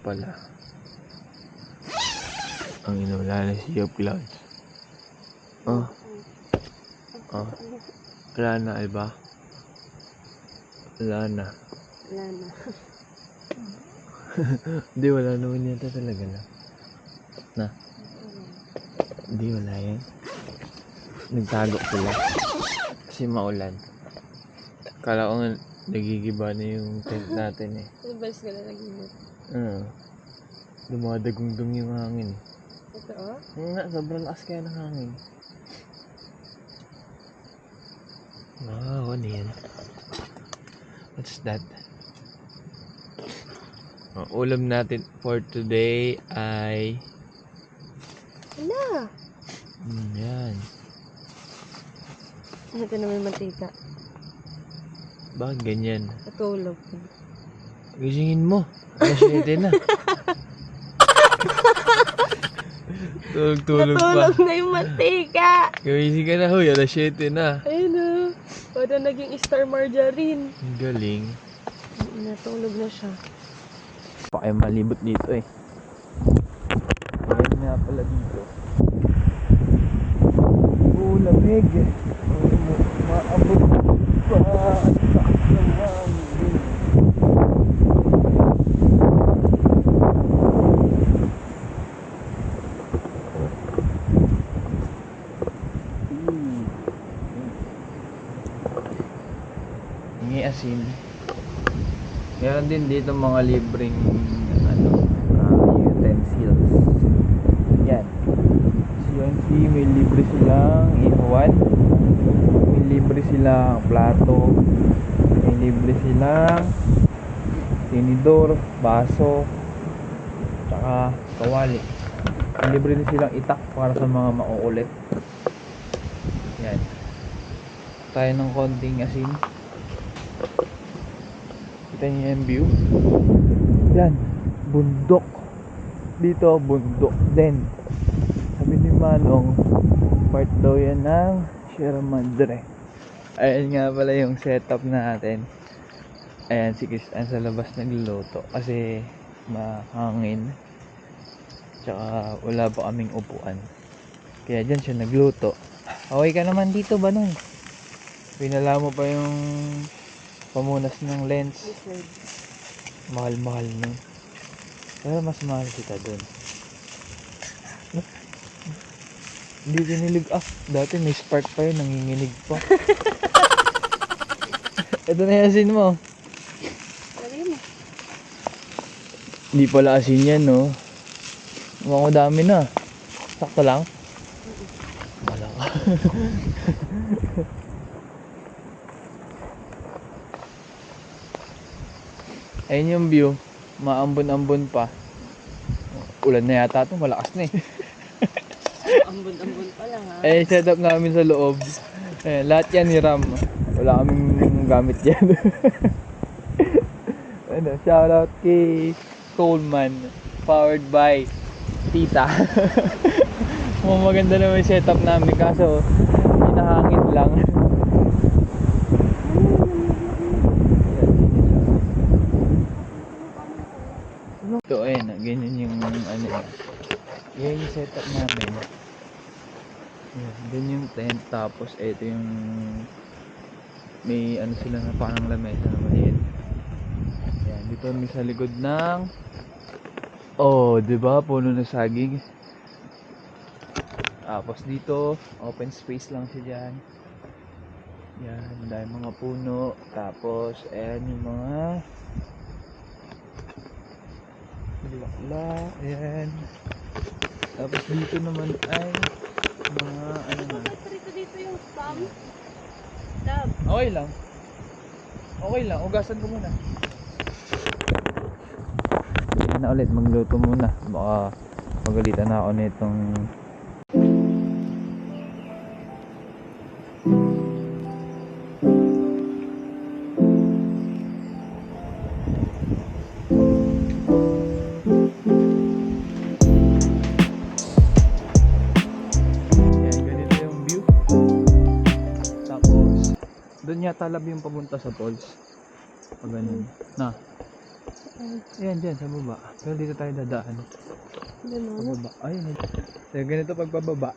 pala. Ang inula na Sea of Clouds. Oh. Oh. Wala na, Alba. Wala na. Wala na. Hindi, wala naman yata talaga na. Na? Hindi, wala yan. Nagtago sila. Kasi maulan. Kala ko nga nagigiba na yung tent natin eh. Ibas ka na nag-init. Dumadagundong yung hangin eh. Ito oh? Nga, sobrang lakas kaya ng hangin. Wow, ano yan? What's that? Ulam natin for today ay... Wala! Yan. Ito naman mantika. Bakit ganyan? Natulog. Gisingin mo. Alas 7 na. Tulog-tulog pa. Natulog na yung mantika! Gumising ka na, huy. Alas 7 na. Ayun oh. Parang naging star margarine. Ang galing. Natulog na siya. Pa kayo malibot dito eh. Ayan nga pala dito. Lamig. Maabot pa. Ang taas ng hangin. Hingi asin. Meron din dito mga libreng utensils. Yan. CNC, may libre silang ihawan, may libre silang plato, may libre silang tinidor, baso, tsaka kawali. May libre din silang itak para sa mga mauulit. Yan. Tayo ng konting asin. Kita niyo yung view. Yan, bundok. Dito, bundok din. Sabi ni Manong, part daw yan ng Sierra Madre. Ayan nga pala yung setup natin. Ayan si Kristan sa labas nagluluto kasi mahangin. Tsaka wala pa kaming upuan. Kaya dyan siya nagluto. Okay ka naman dito ba nun? Pinala mo pa yung pamunas ng lens. Mahal-mahal nun. Pero mas mahal kita dun. Hindi kinilig. Dati may spark pa yun. Nanginginig pa. Ito na yung asin mo. Lagay mo. Hindi pala asin yan, no? Mukhang dami na. Sakto lang? Wala ka. Ayun yung view. Maambon-ambon pa. Ulan na yata ito. Malakas na eh. Ambon-ambon pa lang ha. Eh, setup namin sa loob. Eh, lahat yan ni Ram. Wala kaming gamit yan. Ano, shoutout kay Coleman. Powered by Tita. Maganda naman yung setup namin. Kaso, hinahangin lang. Ito, ayun. Ganyan yung ano. Yan yung setup namin. Yan yung tent, tapos ito yung may ano sila na parang lamesa na maliit. Yan, dito kami sa likod ng diba? Puno na saging. Tapos dito, open space lang siya dyan. Yan, dahil mga puno. Tapos, ayan yung mga bulaklak. Ayan. Tapos dito naman ay mga ano na. Dito yung spam. Dab. Okay lang. Okay lang. Ugasan ko muna. Sige na ulit. Magluto muna. Baka magalitan na ako nitong doon yata lab yung papunta sa falls. Pag ganun. Na. Ayan, dyan, sa baba. Pero dito tayo dadaan. Ganun. Pababa. Ayun. So, ganito pagpababa.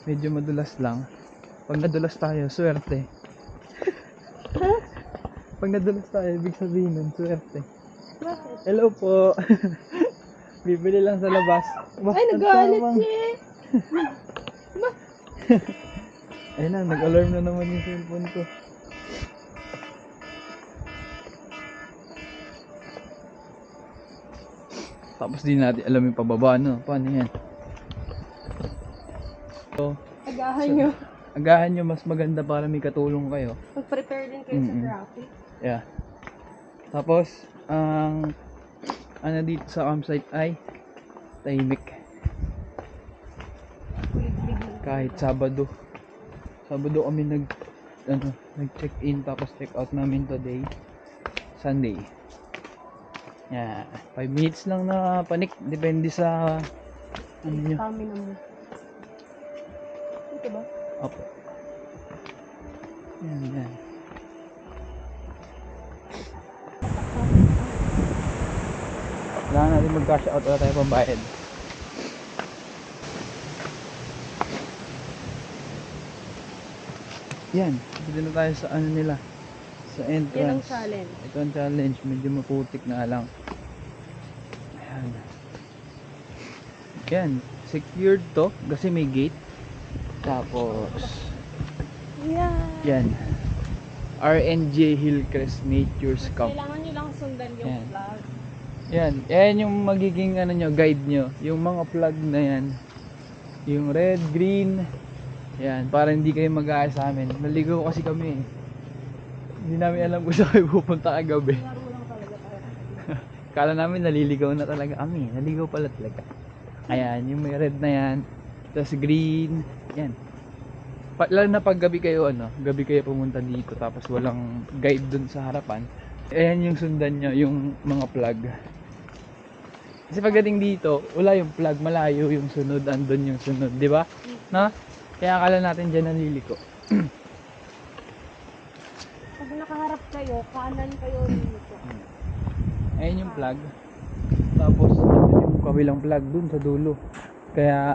Medyo madulas lang. Pag nadulas tayo, swerte. Pag nadulas tayo, ibig sabihin nun, swerte. Bakit? Hello po. Bibili lang sa labas. Ay, nagalit Tamang. siya. Ayun na, nag-alarm na naman yung cellphone ko. Tapos di natin alam yung pababa, no? Paano yan? So, Agahan nyo. agahan nyo, mas maganda para may katulong kayo. Mag-prepare din kayo sa traffic. Yeah. Tapos, ang ano dito sa campsite ay tahimik. Kulig-lig lang. Kahit Sabado. Sabado kami nag-check-in tapos check-out namin today. Sunday. Yeah. 5 minutes lang na panik. Depende sa ano nyo. Stamina mo. Ito ba? Opo. Yan, yan. Kailangan natin mag-cash out wala tayo pambayad. Yan, dito na tayo sa ano nila, sa Yan ang entrance. challenge. Ito ang challenge, medyo maputik na lang. Ayan. Yan, secured to kasi may gate. Tapos, Yeah. yan, RNJ Hillcrest Nature's Camp. Kailangan nyo lang sundan yung Yan. flag. Yan, yan yung magiging ano nyo, guide nyo. Yung mga flag na yan. Yung red, green. Yan, para hindi kayo mag-aayos sa amin. Naligaw kasi kami eh. Hindi namin alam kung saan kayo pupunta kagabi. Laro lang talaga tayo. Kala namin naliligaw na talaga kami. Naligaw pala talaga. Ayan, yung may red na yan. Tapos green. Yan. Lalo na pag gabi kayo, gabi kayo pumunta dito tapos walang guide dun sa harapan. Ayan yung sundan nyo, yung mga flag. Kasi pagdating dito, wala yung flag, malayo yung sunod, andun yung sunod, di ba? Na? Kaya akala natin dyan naliliko. Pag nakaharap kayo, kanan kayo dito. Ayan yung flag. Tapos, andun yung kabilang flag dun sa dulo. Kaya,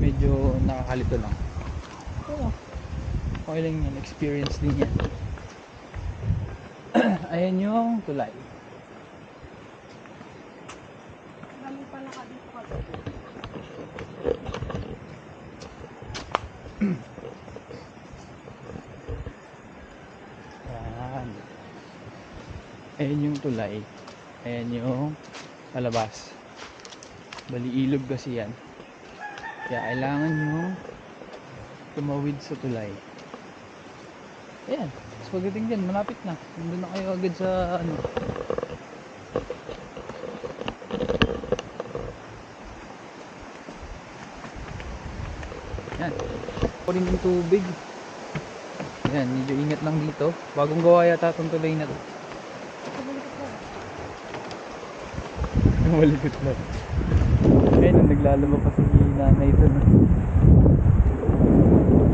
medyo nakakalito lang. Oo. Okay lang yan, experience din yan. Ayan yung tulay. Kami pa nakadito kami. Ayan. Ayan yung tulay. Ayan yung palabas. Bali ilog kasi yan. Kaya kailangan yung tumawid sa tulay. Ayan. Tapos pagdating dyan, malapit na. Nandun na kayo agad sa ano. Ayan. Ako rin yung tubig. Ayan, medyo ingat lang dito. Bagong gawa yata itong tulay na to. Malikot lang. Ayun, naglalaba pa si nanay doon.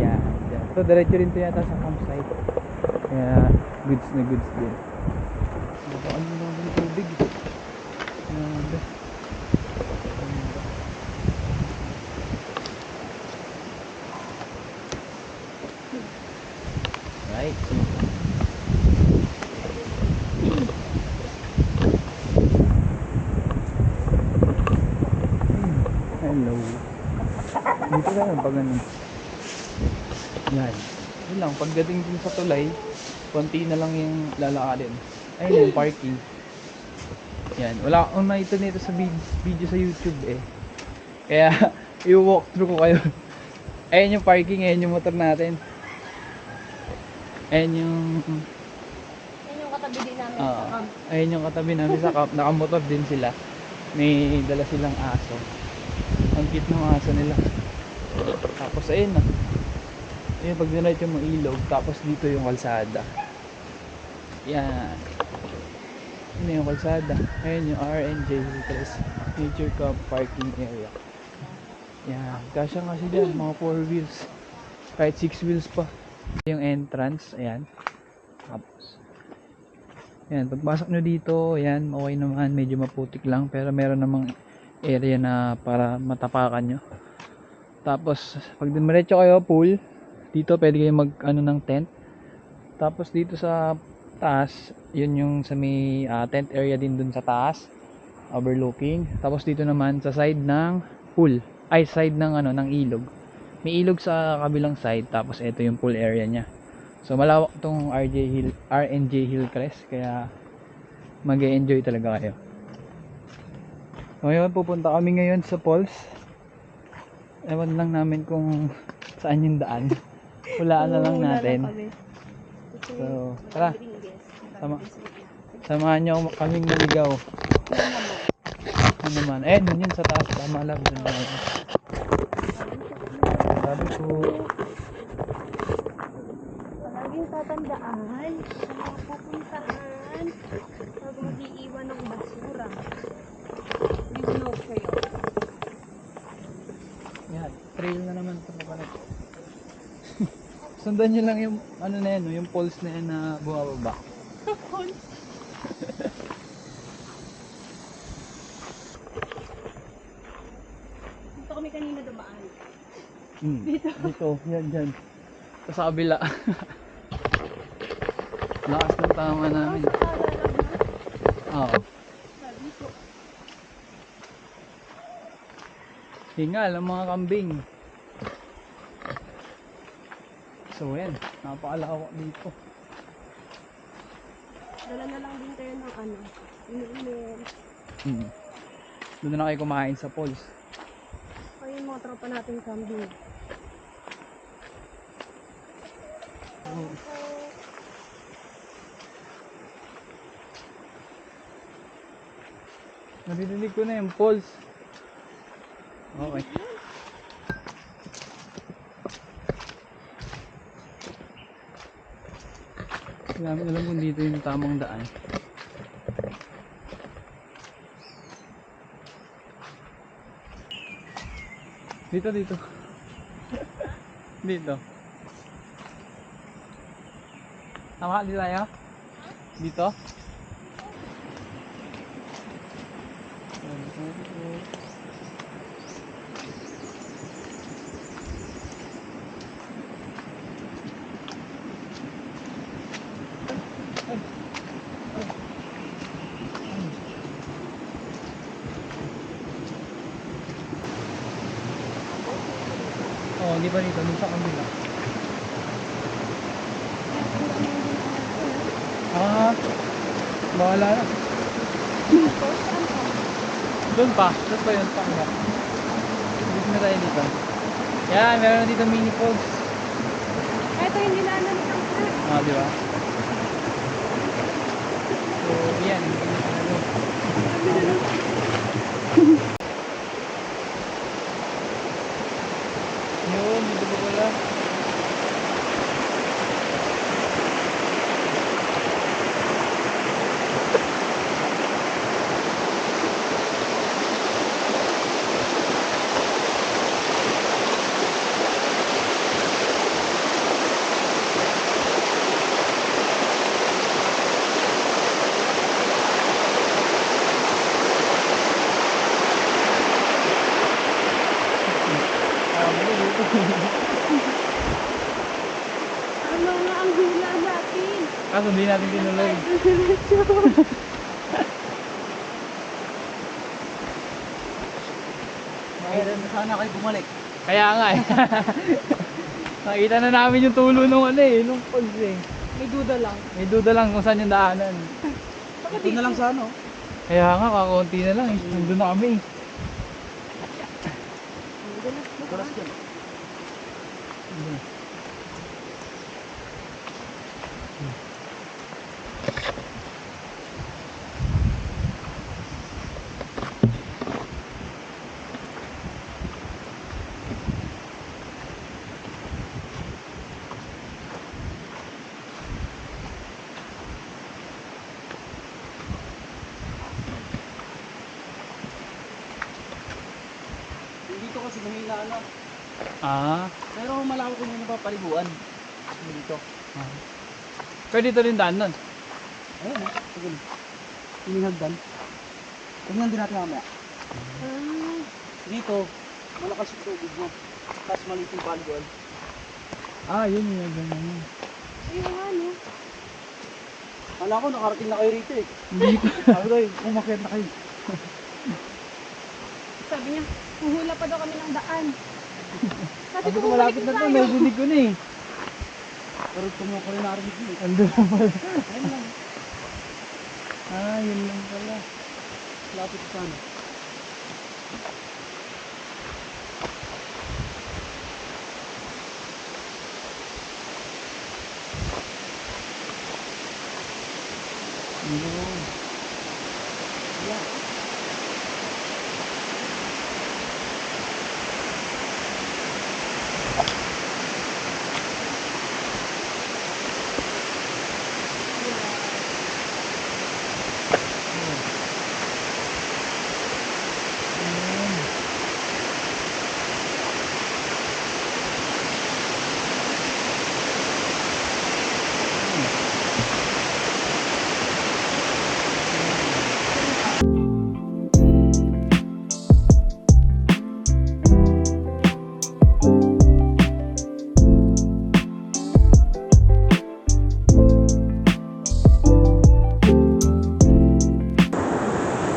Yan, yan. So, diretso rin to yata sa campsite. Kaya, goods na goods din. Ano naman yung tubig? Grabe. Right. Hello. Dito tayo pag ano. Yan. Yun lang, pagdating din sa tulay, konti na lang yung lalakarin. Ayun yung parking. Yan. Wala akong nakita nito sa video sa YouTube eh. Kaya, i-walk through ko kayo. Ayun yung parking, ayun yung motor natin. Ayun yung... Yan yung katabi din namin sa camp. ayun yung katabi namin sa camp. Nakamotor din sila. May dala silang aso. Ang cute ng aso nila. Tapos ayun na. Ayun, pag dinahit yung mga ilog. Tapos dito yung kalsada. Yan. Yun yung kalsada. Ayun yung RNJ Hillcrest Nature Camp Parking Area. Yan. Kasya nga sila. Mga 4 wheels. Kahit 6 wheels pa. Yung entrance. Ayan. Tapos Yan, pagpasok nyo dito, yan, okay naman, medyo maputik lang, pero meron namang area na para matapakan nyo. Tapos, pag dumiretso kayo, pool, dito pwede kayo mag, ano, ng tent. Tapos dito sa taas, yun yung sa may tent area din dun sa taas, overlooking. Tapos dito naman sa side ng pool, ay side ng, ano, ng ilog. May ilog sa kabilang side, tapos ito yung pool area nya. So malawak tong RNJ Hillcrest, kaya mag-e-enjoy talaga kayo. So ngayon pupunta kami ngayon sa falls. Ewan lang namin kung saan yung daan. Hulaan na lang natin. So tara, samahan nyo kaming maligaw. Ano naman, dun yun sa taas, tama lang. Sabi ko, Palaging tatandaan sa mga pupuntahan pag mag-iiwan ng basura. Limunaw kayo. yan, trail na naman ito pala. Sundan nyo lang yung ano na yan, no? Yung poles na yan na bumababa. Dito kami kanina dumaan. Dito, yan dyan. Sa kabila. Lakas ng tama namin. Oo. Sabi ko, Hingal ang mga kambing. So yan, napakalawak dito. dala na lang din kayo ng ano, email. Doon na kayo kumain sa falls. O yung mga tropa nating kambing. Naririnig ko na yung falls. Okay. Alam kung dito yung tamang daan. Dito. Dito. Tama, dito tayo? Dito? Oh, di ba dito? Dito sa kabila. Bahala na. Doon pa. Doon pa yun. Pakla. Dito na tayo dito. Yan, meron na dito mini falls. Ito yung dinaanan ni Kang Di ba? So, yan. Yun, dito pa pala. Ano nga ang hula natin? Kaso hindi natin tinuloy. Kailan na sana kayo bumalik? Kaya nga eh. Nakita na namin yung tulo nung ano eh, nung falls eh. May duda lang. May duda lang kung saan yung daanan. Ito na lang sa ano? Kaya nga, kakaunti na lang eh. Nandun na kami. Galas yan. Dito kasi mahina na. Pero malawak ko yung napapaliguan. Dito. Pero dito rin daan nun. Ayun, tagal. Yung hagdan. Tingnan din natin mamaya. Ah, Dito, malakas yung tubig niya. Tapos maliit yung paliguan. Yun yung hagdan yun. ayun nga, no? Kala ko nakarating na kayo rito eh. Hindi ko. Sabi ko eh, umakyat na kayo. Sabi niya, huhula pa daw kami ng daan. Sabi Sabi ko, ko malapit na to, tayo. narinig ko na eh. Pero tumuha ko rin narinig ko eh. Andun na pala. Ayun lang. Yun lang pala. Lapit sa ano. Yun.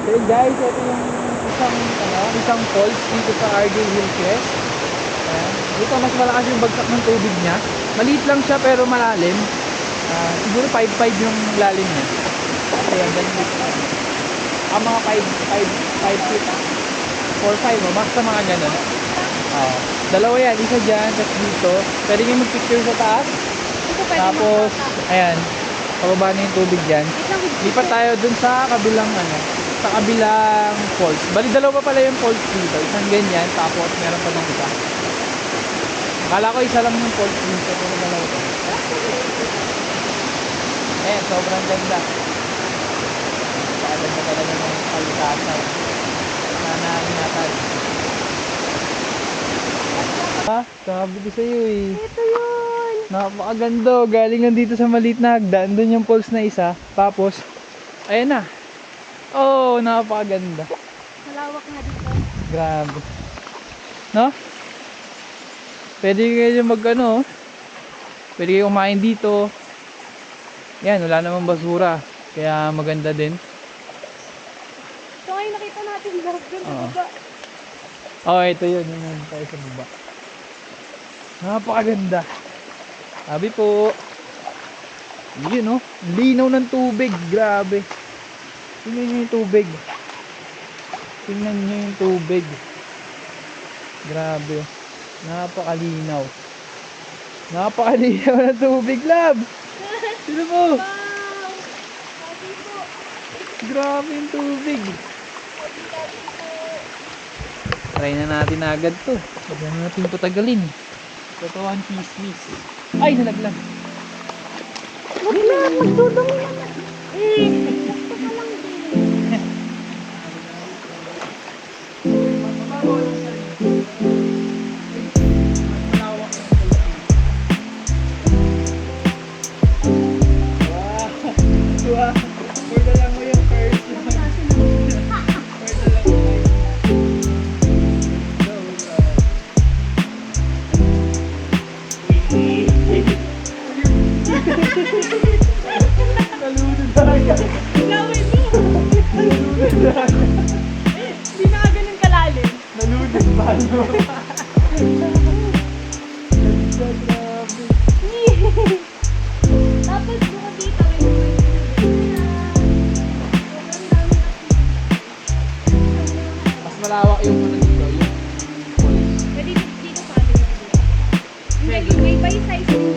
So yun guys, ito yung isang falls dito sa RJ Hillcrest. Ayan. Dito mas malakas yung bagsak ng tubig niya. Maliit lang siya pero malalim. Siguro 5'5" yung lalim niya. Ayan, ganun dito. Mga 5 feet. 4'5", basta mga ganun. Dalawa yan, isa dyan, tapos dito. Pwede nyo mag-picture sa taas. Ito pwede Tapos, magpapa. ayan, pababa na yung tubig dyan. Wait lang, wait. Lipat tayo dun sa kabilang sa kabilang falls. Bali dalawa pa pala yung falls dito. Isang ganyan, tapos meron pa ng isa. Akala ko isa lang yung falls dito, pero dalawa pa. Sobrang ganda. Napakaganda talaga ng palitasay. Sana natin. Sabi ko sa'yo eh. Ito yun. Napakaganda. Galing lang dito sa maliit na hagdan. Doon yung falls na isa. Tapos, ayan na. Oh, napakaganda. Malawak na dito. Grabe. No? Pwede kayo pwede kayo kumain dito. Yan, wala namang basura. Kaya maganda din. So ngayon nakita natin lahat dun sa Oo. baba. Ito yun. Yun tayo sa baba. Napakaganda. Sabi po. Yun, linaw ng tubig. Grabe. Tingnan nyo yung tubig. Tingnan nyo yung tubig. Grabe. Napakalinaw. Napakalinaw ng tubig, love. Sino mo? Wow! Sabi po. Grabe yung tubig. Sabi po. Try na natin agad to. Huwag na natin patagalin. Totohan chismis. Ay, nalaglag. Wag na, magdudumi naman. Gusto ka lang din. Gawin mo. Hindi na ka ganun kalalim. Nalunod ba? Tapos buka dito, may Mas malawak yung dito, yung falls. pwede dito sa atin. May size